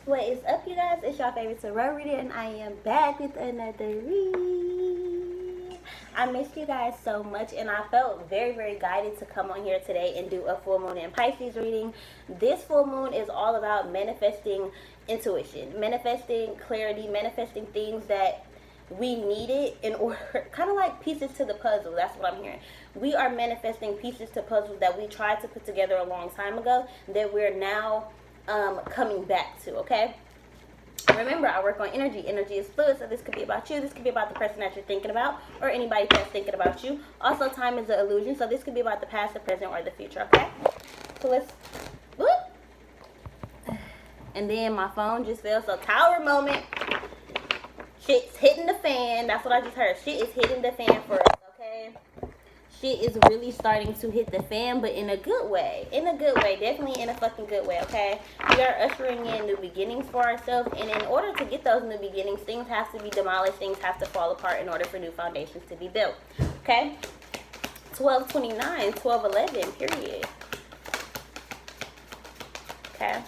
What is up, you guys? It's your favorite tarot reader, and I am back with another read. I missed you guys so much, and I felt very, very guided to come on here today and do a full moon in Pisces reading. This full moon is all about manifesting intuition, manifesting clarity, manifesting things that we needed in order, kind of like pieces to the puzzle. That's what I'm hearing. We are manifesting pieces to puzzles that we tried to put together a long time ago that we're now coming back to. Okay, remember, I work on energy. Energy is fluid, so this could be about you, this could be about the person that you're thinking about, or anybody that's thinking about you. Also, time is an illusion, so this could be about the past, the present, or the future. Okay, so let's whoop. And then my phone just fell, so tower moment. Shit's hitting the fan. That's what I just heard. Shit is hitting the fan for us. Okay, shit is really starting to hit the fan, but in a good way. In a good way. Definitely in a fucking good way, okay? We are ushering in new beginnings for ourselves, and in order to get those new beginnings, things have to be demolished, things have to fall apart in order for new foundations to be built, okay? 1229, 1211, period. Okay?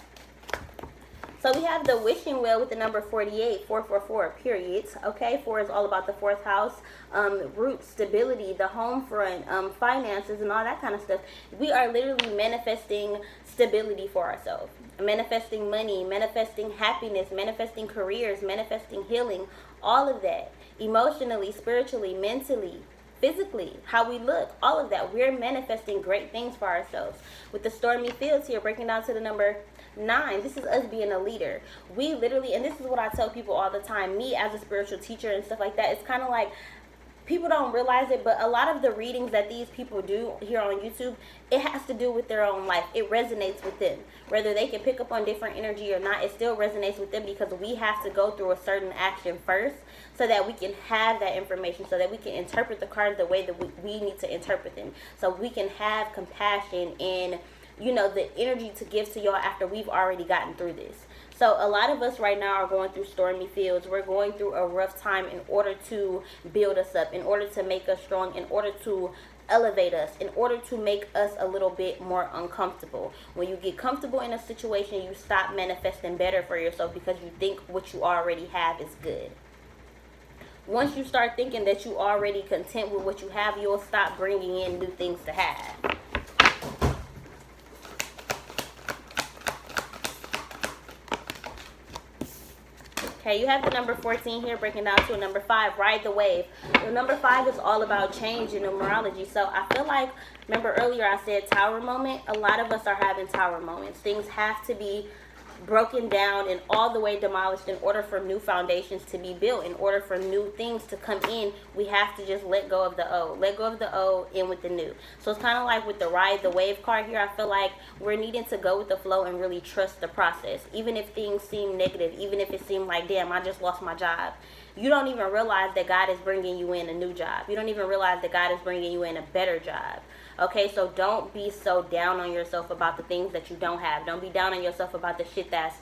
So we have the wishing well with the number 48, 444, periods. Okay, 4 is all about the fourth house, roots, stability, the home front, finances, and all that kind of stuff. We are literally manifesting stability for ourselves, manifesting money, manifesting happiness, manifesting careers, manifesting healing, all of that, emotionally, spiritually, mentally, physically, how we look, all of that. We're manifesting great things for ourselves. With the stormy fields here, breaking down to the number 9, this is us being a leader. We literally, and this is what I tell people all the time, me as a spiritual teacher and stuff like that, it's kind of like, people don't realize it, but a lot of the readings that these people do here on YouTube, it has to do with their own life. It resonates with them. Whether they can pick up on different energy or not, it still resonates with them, because we have to go through a certain action first so that we can have that information, so that we can interpret the cards the way that we need to interpret them, so we can have compassion and, you know, the energy to give to y'all after we've already gotten through this. So a lot of us right now are going through stormy fields. We're going through a rough time in order to build us up, in order to make us strong, in order to elevate us, in order to make us a little bit more uncomfortable. When you get comfortable in a situation, you stop manifesting better for yourself because you think what you already have is good. Once you start thinking that you already content with what you have, you'll stop bringing in new things to have. Okay, you have the number 14 here, breaking down to a number 5, ride the wave. The number 5 is all about change in numerology. So I feel like, remember earlier I said tower moment? A lot of us are having tower moments. Things have to be broken down and all the way demolished in order for new foundations to be built. In order for new things to come in, we have to just let go of the old. Let go of the old, in with the new. So it's kind of like with the ride the wave card here, I feel like we're needing to go with the flow and really trust the process. Even if things seem negative, even if it seemed like, damn, I just lost my job. You don't even realize that God is bringing you in a new job. You don't even realize that God is bringing you in a better job. Okay, so don't be so down on yourself about the things that you don't have. Don't be down on yourself about the shit that's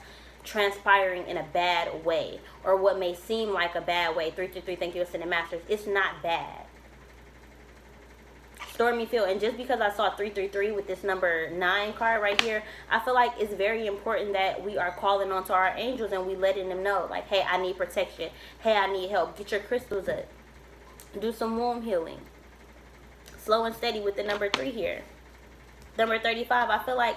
transpiring in a bad way, or what may seem like a bad way. 333, thank you, Ascended Masters. It's not bad. Stormy field, and just because I saw 333 with this number 9 card right here, I feel like it's very important that we are calling onto our angels and we letting them know, like, hey, I need protection. Hey, I need help. Get your crystals up. Do some womb healing. Slow and steady with the number 3 here. Number 35, I feel like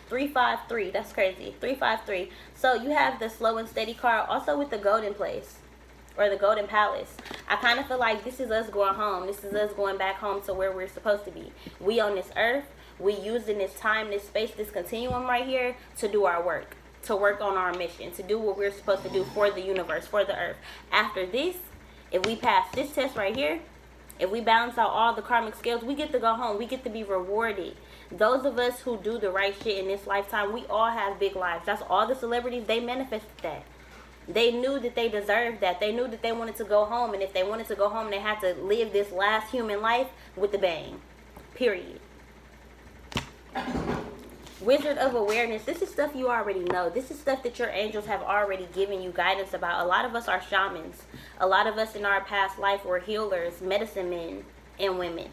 353, that's crazy. 353. So you have the slow and steady card also with the golden place, or the golden palace. I kind of feel like this is us going home. This is us going back home to where we're supposed to be. We on this earth, we using this time, this space, this continuum right here to do our work, to work on our mission, to do what we're supposed to do for the universe, for the earth. After this, if we pass this test right here, if we balance out all the karmic scales, we get to go home. We get to be rewarded. Those of us who do the right shit in this lifetime, we all have big lives. That's all the celebrities, they manifested that. They knew that they deserved that. They knew that they wanted to go home. And if they wanted to go home, they had to live this last human life with a bang. Period. Wizard of Awareness. This is stuff you already know. This is stuff that your angels have already given you guidance about. A lot of us are shamans. A lot of us in our past life were healers, medicine men, and women.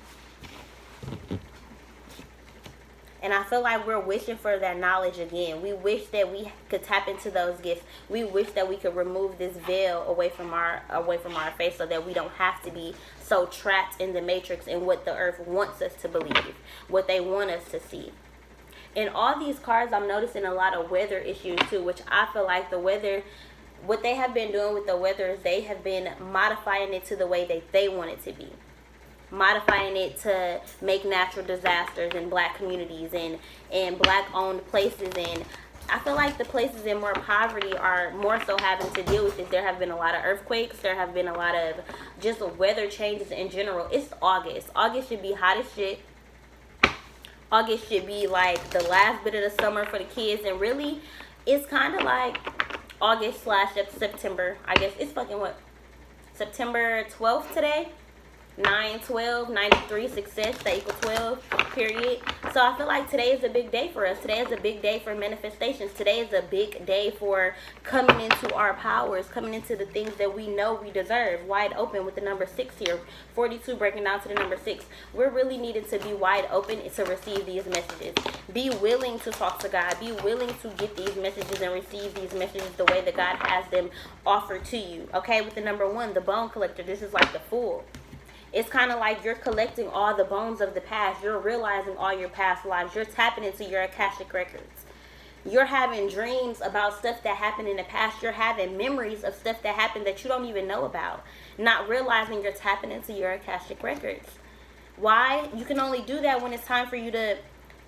And I feel like we're wishing for that knowledge again. We wish that we could tap into those gifts. We wish that we could remove this veil away from our face, so that we don't have to be so trapped in the matrix and what the earth wants us to believe, what they want us to see. In all these cards, I'm noticing a lot of weather issues too, which I feel like the weather, what they have been doing with the weather is they have been modifying it to the way that they want it to be. Modifying it to make natural disasters in black communities and black owned places. And I feel like the places in more poverty are more so having to deal with it. There have been a lot of earthquakes. There have been a lot of just weather changes in general. It's August. August should be hot as shit. August should be like the last bit of the summer for the kids. And really, it's kind of like August/September. I guess it's fucking what? September 12th today? 9, 12, 93, success, that equals 12, period. So I feel like today is a big day for us. Today is a big day for manifestations. Today is a big day for coming into our powers, coming into the things that we know we deserve. Wide open with the number 6 here. 42 breaking down to the number 6. We're really needed to be wide open to receive these messages. Be willing to talk to God. Be willing to get these messages and receive these messages the way that God has them offered to you. Okay, with the number 1, the bone collector. This is like the Fool. It's kind of like you're collecting all the bones of the past. You're realizing all your past lives. You're tapping into your Akashic records. You're having dreams about stuff that happened in the past. You're having memories of stuff that happened that you don't even know about. Not realizing you're tapping into your Akashic records. Why? You can only do that when it's time for you to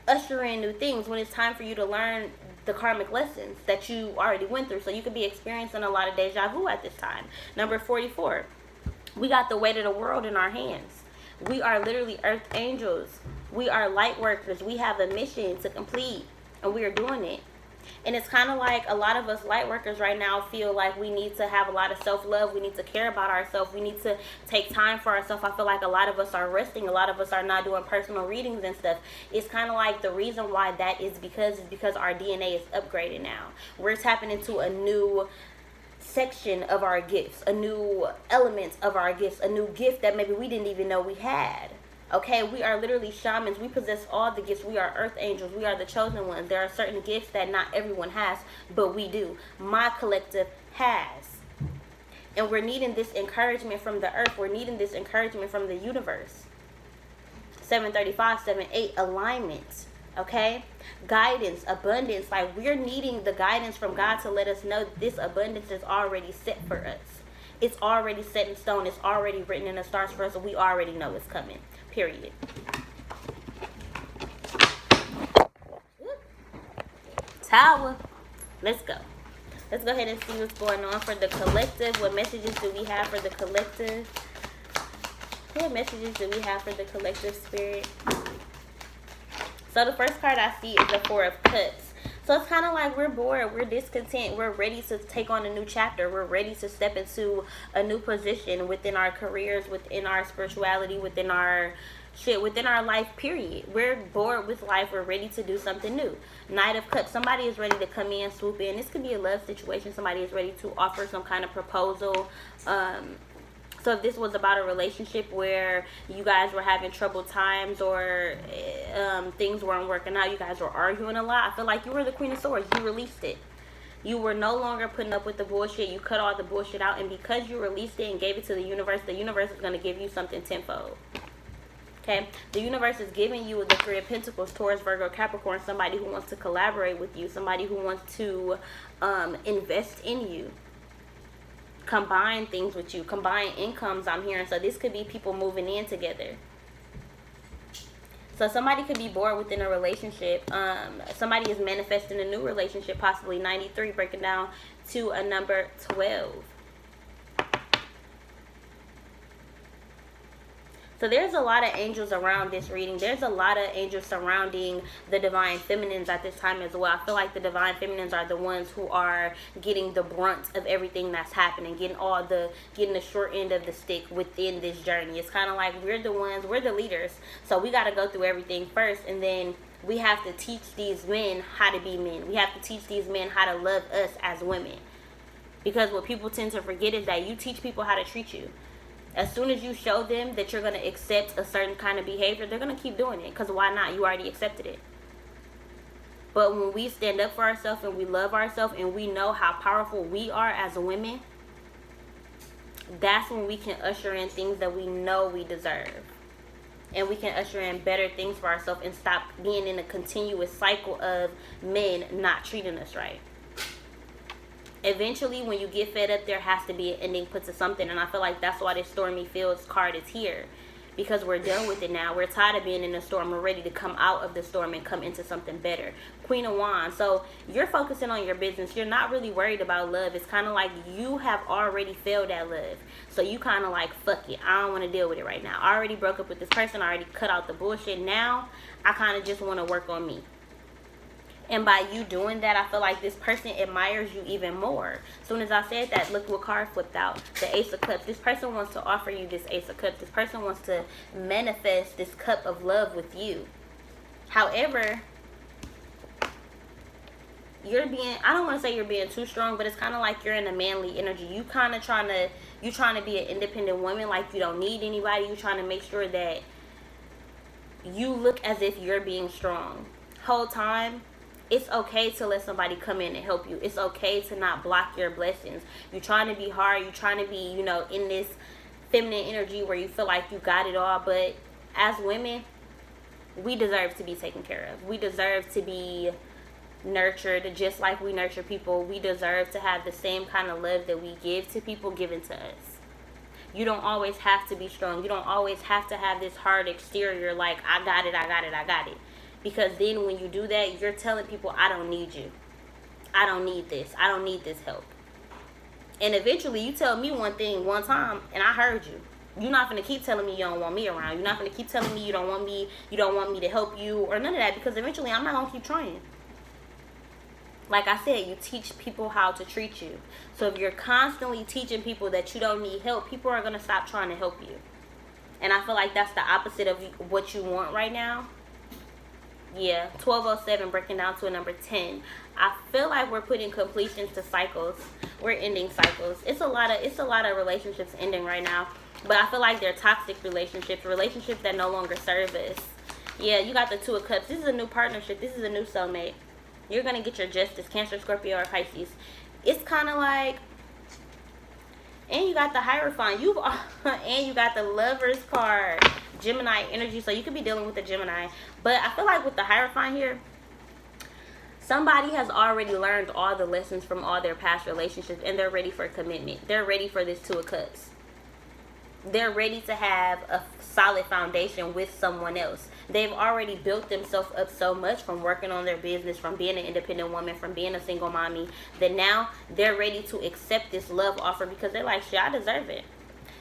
usher in new things. When it's time for you to learn the karmic lessons that you already went through. So you could be experiencing a lot of deja vu at this time. Number 44. We got the weight of the world in our hands. We are literally earth angels. We are light workers. We have a mission to complete, and we are doing it. And it's kind of like a lot of us light workers right now feel like we need to have a lot of self-love. We need to care about ourselves. We need to take time for ourselves. I feel like a lot of us are resting. A lot of us are not doing personal readings and stuff. It's kind of like the reason why that is because our DNA is upgraded now. We're tapping into a new section of our gifts, a new element of our gifts, a new gift that maybe we didn't even know we had. Okay, we are literally shamans. We possess all the gifts. We are earth angels. We are the chosen ones. There are certain gifts that not everyone has, but we do. My collective has. And we're needing this encouragement from the earth. We're needing this encouragement from the universe. 735, 78, alignment. Okay, guidance, abundance. Like, we're needing the guidance from God to let us know that this abundance is already set for us. It's already set in stone. It's already written in the stars for us. So we already know it's coming, period. Tower. Let's go. Let's go ahead and see what's going on for the collective. What messages do we have for the collective? What messages do we have for the collective, spirit? So the first card I see is the 4 of Cups. So it's kind of like we're bored, we're discontent, we're ready to take on a new chapter. We're ready to step into a new position within our careers, within our spirituality, within our life, period. We're bored with life. We're ready to do something new. Knight of Cups. Somebody is ready to come in, swoop in. This could be a love situation. Somebody is ready to offer some kind of proposal. So if this was about a relationship where you guys were having troubled times or things weren't working out, you guys were arguing a lot, I feel like you were the Queen of Swords. You released it. You were no longer putting up with the bullshit. You cut all the bullshit out. And because you released it and gave it to the universe is going to give you something tenfold. Okay? The universe is giving you the 3 of Pentacles, Taurus, Virgo, Capricorn, somebody who wants to collaborate with you, somebody who wants to invest in you. Combine things with you, combine incomes, I'm hearing. So this could be people moving in together. So somebody could be bored within a relationship. Somebody is manifesting a new relationship, possibly 93, breaking down to a number 12. So there's a lot of angels around this reading. There's a lot of angels surrounding the divine feminines at this time as well. I feel like the divine feminines are the ones who are getting the brunt of everything that's happening, getting the short end of the stick within this journey. It's kind of like we're the leaders. So we got to go through everything first, and then we have to teach these men how to be men. We have to teach these men how to love us as women. Because what people tend to forget is that you teach people how to treat you. As soon as you show them that you're going to accept a certain kind of behavior, they're going to keep doing it. Because why not? You already accepted it. But when we stand up for ourselves and we love ourselves and we know how powerful we are as women, that's when we can usher in things that we know we deserve. And we can usher in better things for ourselves and stop being in a continuous cycle of men not treating us right. Eventually, when you get fed up, there has to be an ending put to something. And I feel like that's why this Stormy Fields card is here. Because we're done with it now. We're tired of being in the storm. We're ready to come out of the storm and come into something better. Queen of Wands. So you're focusing on your business. You're not really worried about love. It's kind of like you have already failed at love. So you kind of like, fuck it. I don't want to deal with it right now. I already broke up with this person. I already cut out the bullshit. Now I kind of just want to work on me. And by you doing that, I feel like this person admires you even more. As soon as I said that, look what card flipped out. The Ace of Cups. This person wants to offer you this Ace of Cups. This person wants to manifest this cup of love with you. However, you're being, I don't want to say you're being too strong, but it's kind of like you're in a manly energy. You kind of trying to be an independent woman, like you don't need anybody. You're trying to make sure that you look as if you're being strong. Whole time, it's okay to let somebody come in and help you. It's okay to not block your blessings. You're trying to be hard. You're trying to be, you know, in this feminine energy where you feel like you got it all. But as women, we deserve to be taken care of. We deserve to be nurtured just like we nurture people. We deserve to have the same kind of love that we give to people given to us. You don't always have to be strong. You don't always have to have this hard exterior like, I got it, I got it, I got it. Because then when you do that, you're telling people, I don't need you. I don't need this. I don't need this help. And eventually you tell me one thing one time and I heard you. You're not going to keep telling me you don't want me around. You're not going to keep telling me you don't want me to help you or none of that, because eventually I'm not going to keep trying. Like I said, you teach people how to treat you. So if you're constantly teaching people that you don't need help, people are going to stop trying to help you. And I feel like that's the opposite of what you want right now. Yeah, 1207 breaking down to a number 10. I feel like we're putting completions to cycles. We're ending cycles. It's a lot of relationships ending right now. But I feel like they're toxic relationships that no longer serve us. Yeah, you got the Two of Cups. This is a new partnership. This is a new soulmate. You're going to get your justice, Cancer, Scorpio, or Pisces. It's kind of like, and you got the Hierophant. And you got the Lovers card. Gemini energy, so you could be dealing with a Gemini. But I feel like with the Hierophant here, somebody has already learned all the lessons from all their past relationships and they're ready for commitment. They're ready for this Two of Cups. They're ready to have a solid foundation with someone else. They've already built themselves up so much from working on their business, from being an independent woman, from being a single mommy, that now they're ready to accept this love offer because they're like, shit, I deserve it.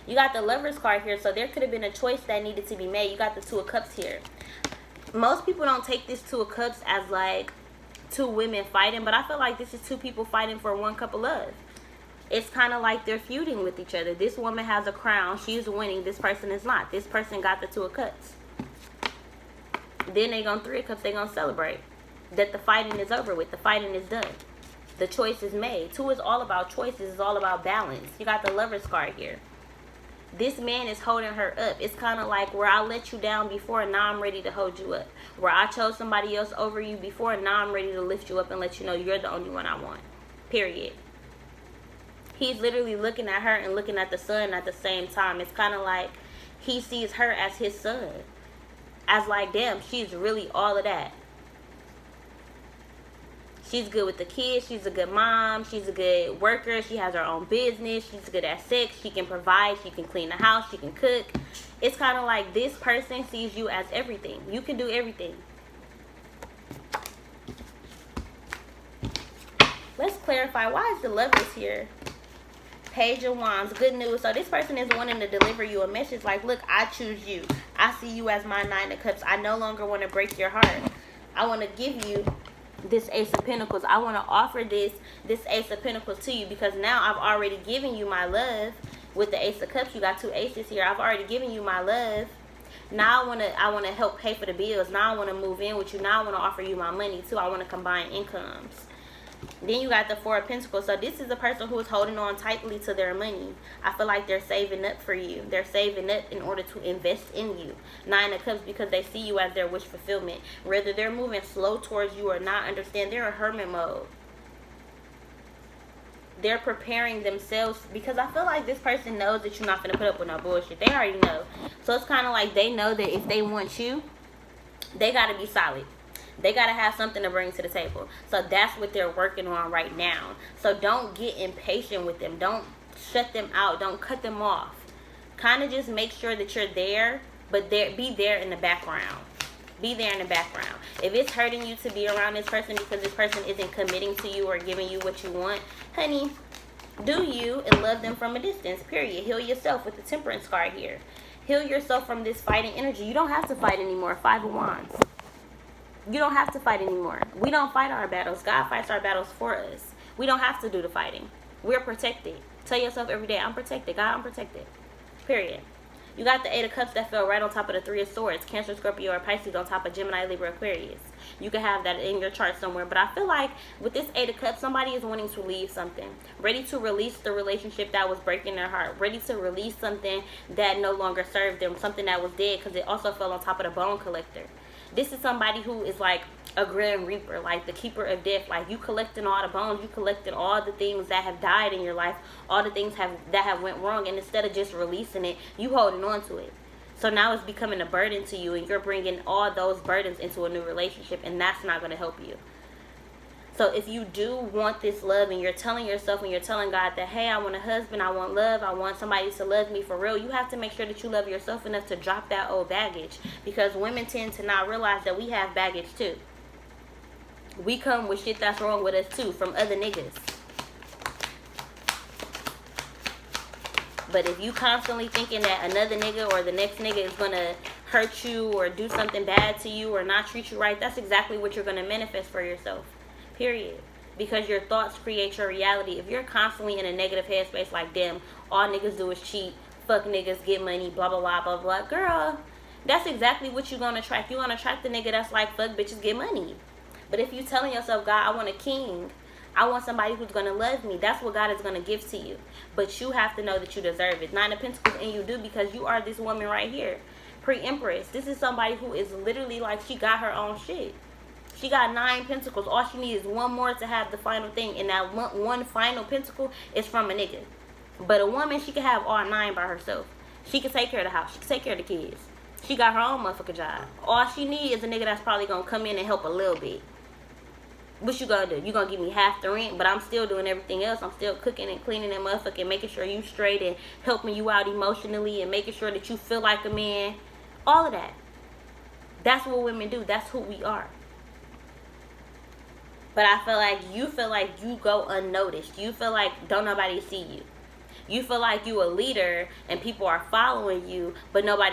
You got the Lovers card here, so there could have been a choice that needed to be made. You got the Two of Cups here. Most people don't take this Two of Cups as like two women fighting, but I feel like this is two people fighting for one cup of love. It's kind of like they're feuding with each other. This woman has a crown. She's winning. This person is not. This person got the Two of Cups. Then they go Three of Cups. They're going to celebrate that the fighting is over with. The fighting is done. The choice is made. Two is all about choices. It's all about balance. You got the Lovers card here. This man is holding her up. It's kind of like where I let you down before, now I'm ready to hold you up. Where I chose somebody else over you before, now I'm ready to lift you up and let you know you're the only one I want. Period. He's literally looking at her and looking at the sun at the same time. It's kind of like he sees her as his son. As like, damn, she's really all of that. She's good with the kids. She's a good mom. She's a good worker. She has her own business. She's good at sex. She can provide. She can clean the house. She can cook. It's kind of like this person sees you as everything. You can do everything. Let's clarify. Why is the Lovers here? Page of Wands. Good news. So this person is wanting to deliver you a message like, look, I choose you. I see you as my Nine of Cups. I no longer want to break your heart. I want to give you this Ace of Pentacles. I want to offer this Ace of Pentacles to you because now I've already given you my love. With the Ace of Cups, you got two aces here. I've already given you my love. Now I want to help pay for the bills. Now I want to move in with you. Now I want to offer you my money too. I want to combine incomes. Then you got the Four of Pentacles. So this is a person who is holding on tightly to their money. I feel like they're saving up for you. They're saving up in order to invest in you. Nine of Cups, because they see you as their wish fulfillment. Whether they're moving slow towards you or not, understand they're in hermit mode. They're preparing themselves, because I feel like this person knows that you're not going to put up with no bullshit. They already know. So it's kind of like they know that if they want you, they got to be solid. They got to have something to bring to the table. So that's what they're working on right now. So don't get impatient with them. Don't shut them out. Don't cut them off. Kind of just make sure that you're there, but be there in the background. Be there in the background. If it's hurting you to be around this person because this person isn't committing to you or giving you what you want, honey, do you and love them from a distance, period. Heal yourself with the Temperance card here. Heal yourself from this fighting energy. You don't have to fight anymore. Five of Wands. You don't have to fight anymore. We don't fight our battles. God fights our battles for us. We don't have to do the fighting. We're protected. Tell yourself every day, I'm protected. God, I'm protected. Period. You got the Eight of Cups that fell right on top of the Three of Swords. Cancer, Scorpio, or Pisces on top of Gemini, Libra, Aquarius. You can have that in your chart somewhere. But I feel like with this Eight of Cups, somebody is wanting to leave something. Ready to release the relationship that was breaking their heart. Ready to release something that no longer served them. Something that was dead, because it also fell on top of the Bone Collector. This is somebody who is like a Grim Reaper, like the keeper of death. Like you collecting all the bones, you collecting all the things that have died in your life, all the things that have went wrong, and instead of just releasing it, you holding on to it. So now it's becoming a burden to you, and you're bringing all those burdens into a new relationship, and that's not going to help you. So if you do want this love, and you're telling yourself and you're telling God that, hey, I want a husband, I want love, I want somebody to love me for real, you have to make sure that you love yourself enough to drop that old baggage. Because women tend to not realize that we have baggage too. We come with shit that's wrong with us too, from other niggas. But if you constantly thinking that another nigga or the next nigga is going to hurt you or do something bad to you or not treat you right, that's exactly what you're going to manifest for yourself. Period. Because your thoughts create your reality. If you're constantly in a negative headspace like, damn, all niggas do is cheat, fuck niggas, get money, blah, blah, blah, blah, blah. Girl, that's exactly what you're going to attract. You're going to attract the nigga that's like, fuck bitches, get money. But if you're telling yourself, God, I want a king, I want somebody who's going to love me, that's what God is going to give to you. But you have to know that you deserve it. Nine of Pentacles, and you do, because you are this woman right here. Pre-Empress. This is somebody who is literally like, she got her own shit. She got 9 pentacles. All she needs is one more to have the final thing. And that one final pentacle is from a nigga. But a woman, she can have all 9 by herself. She can take care of the house. She can take care of the kids. She got her own motherfucking job. All she needs is a nigga that's probably going to come in and help a little bit. What you gonna do? You gonna give me half the rent, but I'm still doing everything else. I'm still cooking and cleaning and motherfucking making sure you straight and helping you out emotionally and making sure that you feel like a man. All of that. That's what women do. That's who we are. But I feel like you go unnoticed. You feel like don't nobody see you. You feel like you a leader and people are following you, but nobody